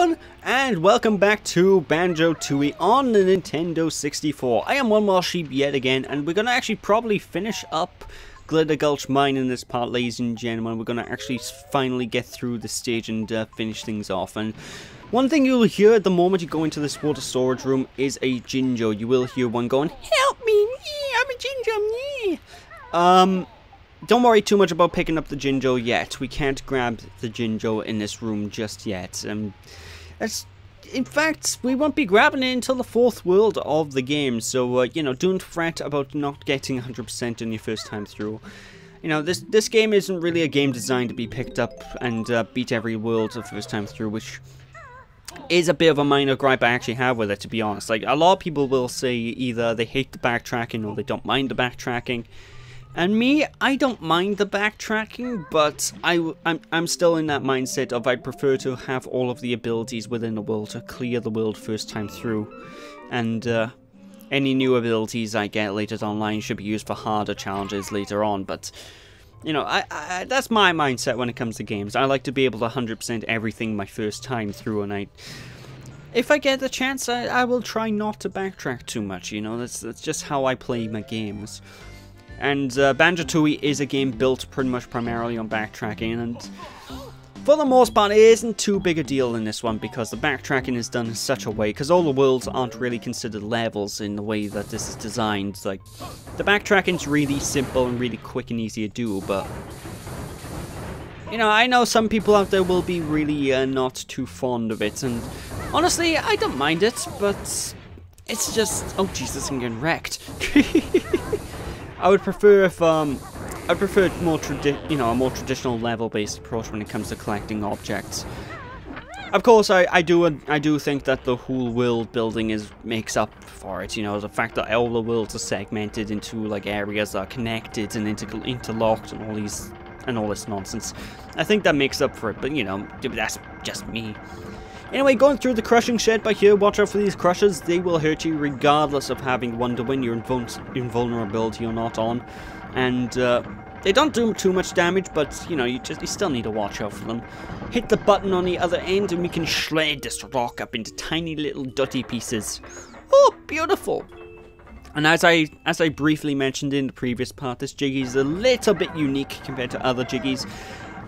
everyone, and welcome back to Banjo Tooie on the Nintendo 64. I am one more sheep yet again, and we're gonna actually probably finish up Gulch mine in this part, ladies and gentlemen. We're gonna actually finally get through the stage and finish things off. And one thing you'll hear at the moment you go into this water storage room is a Jinjo. You will hear one going, "Help me, I'm a Jinjo." Don't worry too much about picking up the Jinjo yet. We can't grab the Jinjo in this room just yet. In fact, we won't be grabbing it until the 4th world of the game. So, you know, don't fret about not getting 100% in your first time through. You know, this game isn't really a game designed to be picked up and beat every world the first time through, which is a bit of a minor gripe I actually have with it, to be honest. Like, a lot of people will say either they hate the backtracking or they don't mind the backtracking. And me, I don't mind the backtracking, but I'm still in that mindset of I'd prefer to have all of the abilities within the world to clear the world first time through. And any new abilities I get later down the line should be used for harder challenges later on. But, you know, that's my mindset when it comes to games. I like to be able to 100% everything my first time through, and if I get the chance, I will try not to backtrack too much, you know. That's just how I play my games. And Banjo Tooie is a game built pretty much primarily on backtracking, and for the most part it isn't too big a deal in this one because the backtracking is done in such a way, because all the worlds aren't really considered levels in the way that this is designed. Like, the backtracking's really simple and really quick and easy to do, but you know, I know some people out there will be really not too fond of it, and honestly, I don't mind it, but it's just, oh Jesus, I'm getting wrecked. I would prefer if I'd prefer a more traditional level-based approach when it comes to collecting objects. Of course, I do think that the whole world building makes up for it. You know, the fact that all the worlds are segmented into like areas that are connected and interlocked and all this nonsense. I think that makes up for it. But you know, that's just me. Anyway, going through the crushing shed by here, watch out for these crushers. They will hurt you regardless of having Wonder Win, your invulnerability or not on. And they don't do too much damage, but you know, you still need to watch out for them. Hit the button on the other end and we can shred this rock up into tiny little dutty pieces. Oh, beautiful! And as I briefly mentioned in the previous part, this Jiggy is a little bit unique compared to other Jiggies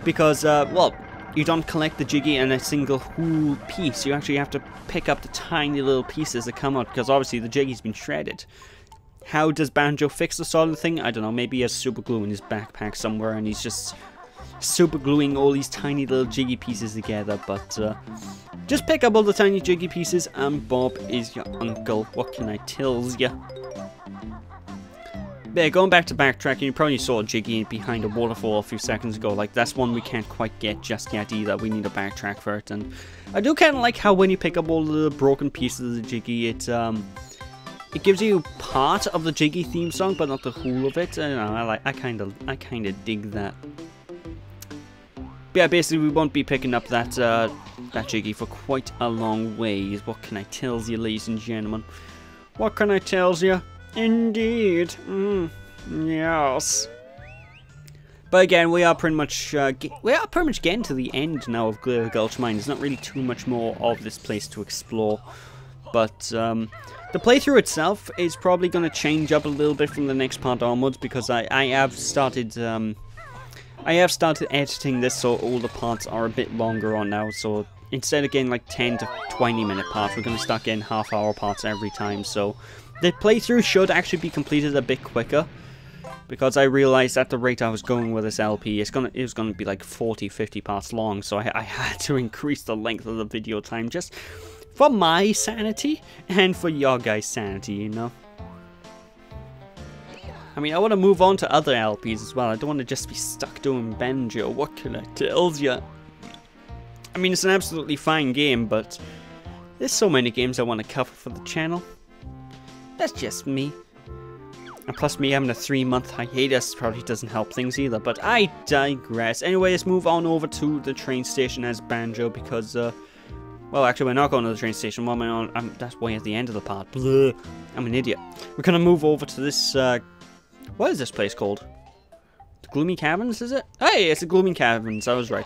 because, well, you don't collect the Jiggy in a single whole piece. You actually have to pick up the tiny little pieces that come out, because obviously the Jiggy's been shredded. How does Banjo fix this sort of thing? I don't know. Maybe he has super glue in his backpack somewhere and he's just super gluing all these tiny little Jiggy pieces together. But just pick up all the tiny Jiggy pieces and Bob is your uncle. What can I tell ya? Yeah, going back to backtracking, you probably saw a Jiggy behind a waterfall a few seconds ago. Like, that's one we can't quite get just yet either. We need to backtrack for it. And I do kind of like how when you pick up all the broken pieces of the Jiggy, it gives you part of the Jiggy theme song, but not the whole of it. I don't know, I kind of dig that. But yeah, basically we won't be picking up that Jiggy for quite a long ways. What can I tell you, ladies and gentlemen? What can I tell you? Indeed. Yes. But again, we are pretty much getting to the end now of Gulch Mine. There's not really too much more of this place to explore. But the playthrough itself is probably going to change up a little bit from the next part onwards, because I have started editing this so all the parts are a bit longer on now. So instead of getting like 10 to 20 minute parts, we're going to start getting half-hour parts every time. So the playthrough should actually be completed a bit quicker, because I realized at the rate I was going with this LP, it was gonna be like 40-50 parts long, so I had to increase the length of the video time just for my sanity and for your guys' sanity, you know. I mean, I want to move on to other LPs as well. I don't want to just be stuck doing Banjo. What can I tell ya? I mean, it's an absolutely fine game, but there's so many games I want to cover for the channel. That's just me. And plus me having a 3-month hiatus probably doesn't help things either, but I digress. Anyway, let's move on over to the train station as Banjo, because, well, actually, we're not going to the train station. Well, that's way at the end of the part. Blah. I'm an idiot. We're going to move over to this, what is this place called? The Gloomy Cabins, is it? Hey, it's the Gloomy Cabins, I was right.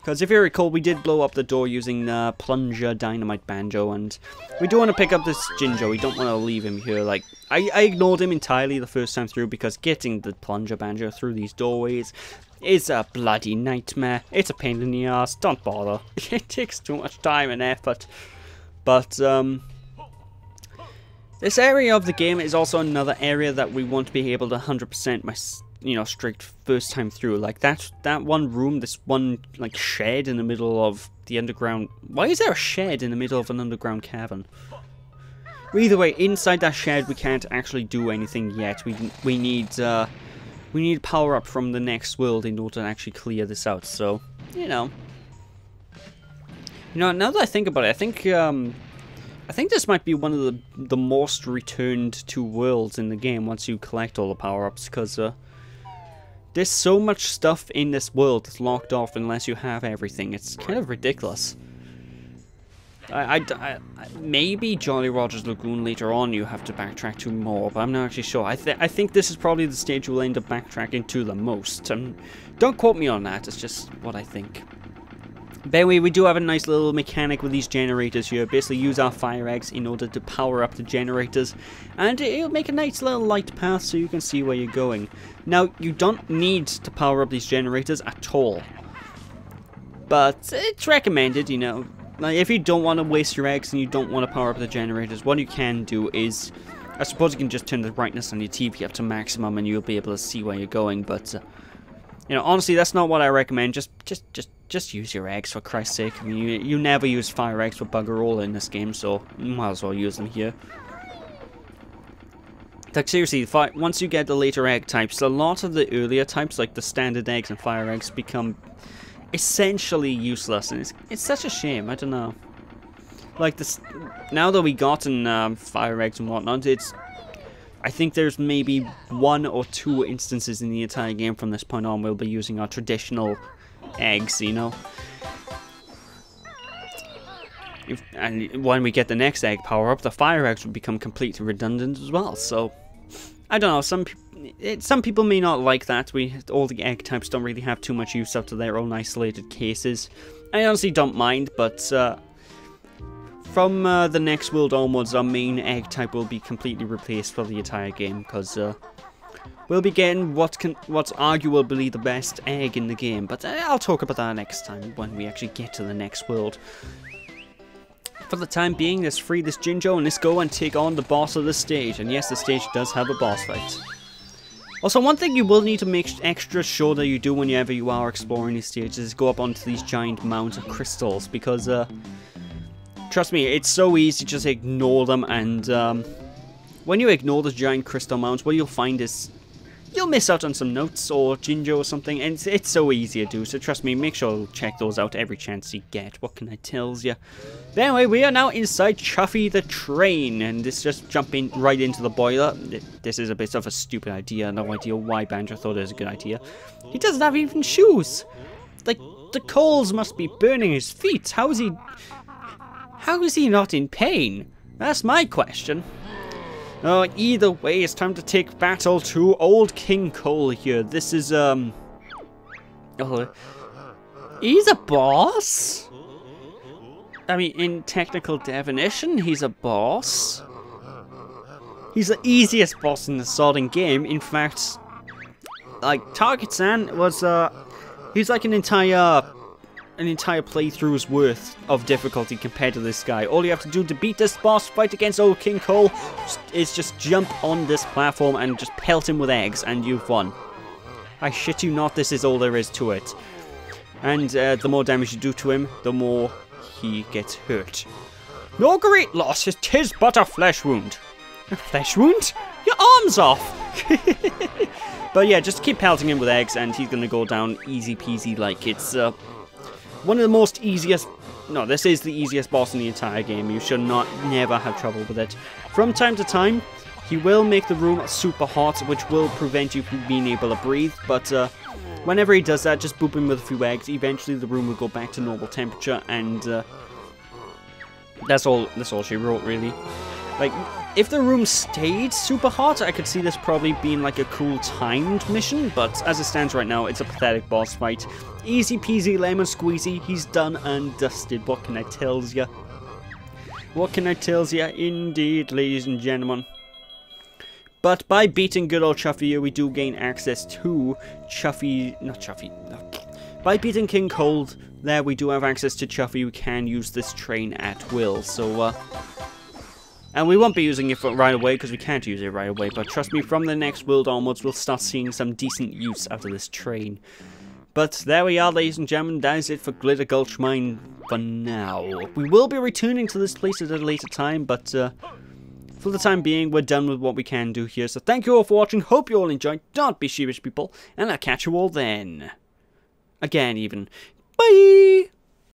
Because if you recall, we did blow up the door using the plunger dynamite banjo, and we do want to pick up this Ginger. We don't want to leave him here. Like, I ignored him entirely the first time through, because getting the plunger banjo through these doorways is a bloody nightmare. It's a pain in the ass. Don't bother. It takes too much time and effort. But, this area of the game is also another area that we won't be able to 100% straight first time through. Like that one room, this one like shed in the middle of the underground. Why is there a shed in the middle of an underground cavern? Either way, inside that shed we can't actually do anything yet. We need power up from the next world in order to actually clear this out. So now that I think about it, I think this might be one of the most returned to worlds in the game once you collect all the power-ups, because there's so much stuff in this world that's locked off unless you have everything. It's kind of ridiculous. Maybe Jolly Roger's Lagoon later on you have to backtrack to more, but I'm not actually sure. I think this is probably the stage we'll end up backtracking to the most. Don't quote me on that, it's just what I think. But anyway, we do have a nice little mechanic with these generators here. Basically use our fire eggs in order to power up the generators, and it'll make a nice little light path so you can see where you're going. Now, you don't need to power up these generators at all, but it's recommended, Like, if you don't want to waste your eggs and you don't want to power up the generators, what you can do is, I suppose you can just turn the brightness on your TV up to maximum and you'll be able to see where you're going, but honestly, that's not what I recommend. Just use your eggs, for Christ's sake. I mean, you never use fire eggs for bugger all in this game, so you might as well use them here. Like, seriously, once you get the later egg types, a lot of the earlier types, like the standard eggs and fire eggs, become essentially useless, and it's such a shame. I don't know. Like, this, now that we gotten fire eggs and whatnot, I think there's maybe 1 or 2 instances in the entire game from this point on we'll be using our traditional eggs, And when we get the next egg power up, the fire eggs will become completely redundant as well. So, I don't know, some people may not like that. All the egg types don't really have too much use up to their own isolated cases. I honestly don't mind, but from the next world onwards, our main egg type will be completely replaced for the entire game, because we'll be getting what's arguably the best egg in the game. But I'll talk about that next time when we actually get to the next world. For the time being, let's free this Jinjo and let's go and take on the boss of the stage. And yes, the stage does have a boss fight. Also, one thing you will need to make extra sure that you do whenever you are exploring these stages is go up onto these giant mounds of crystals, because trust me, it's so easy to just ignore them, and when you ignore the giant crystal mounds, what you'll find is you'll miss out on some notes or Jinjo or something, and it's so easy to do, so trust me, make sure to check those out every chance you get. What can I tell ya? But anyway, we are now inside Chuffy the train, and this just jumping right into the boiler. This is a bit of a stupid idea, no idea why Banjo thought it was a good idea. He doesn't have even shoes! Like, the coals must be burning his feet. How is he not in pain? That's my question. Either way, it's time to take battle to Old King Cole here. This is, he's a boss? I mean, in technical definition, he's a boss. He's the easiest boss in the sorting game. In fact, like, Target-san was, he's like an entire playthrough's worth of difficulty compared to this guy. All you have to do to beat this boss fight against Old King Cole is just jump on this platform and just pelt him with eggs, and you've won. I shit you not, this is all there is to it. And the more damage you do to him, the more he gets hurt. No great loss, 'tis but a flesh wound. A flesh wound? Your arm's off! But yeah, just keep pelting him with eggs and he's gonna go down easy peasy. Like, it's one of the most easiest... No, this is the easiest boss in the entire game. You should never have trouble with it. From time to time, he will make the room super hot, which will prevent you from being able to breathe, but whenever he does that, just boop him with a few eggs. Eventually the room will go back to normal temperature, and that's all she wrote, really. Like, If the room stayed super hot, I could see this probably being like a cool timed mission, but as it stands right now, it's a pathetic boss fight. Easy peasy lemon squeezy, he's done and dusted, what can I tells ya? What can I tells ya? Indeed, ladies and gentlemen. But by beating good old Chuffy here, we do gain access to By beating King Cold, there we do have access to Chuffy. We can use this train at will, so, and we won't be using it right away, because we can't use it right away, but trust me, from the next world onwards, we'll start seeing some decent use out of this train. But there we are, ladies and gentlemen, that is it for Glitter Gulch Mine for now. We will be returning to this place at a later time, but, for the time being, we're done with what we can do here, so thank you all for watching, hope you all enjoyed, don't be sheepish people, and I'll catch you all then. Again, even. Bye!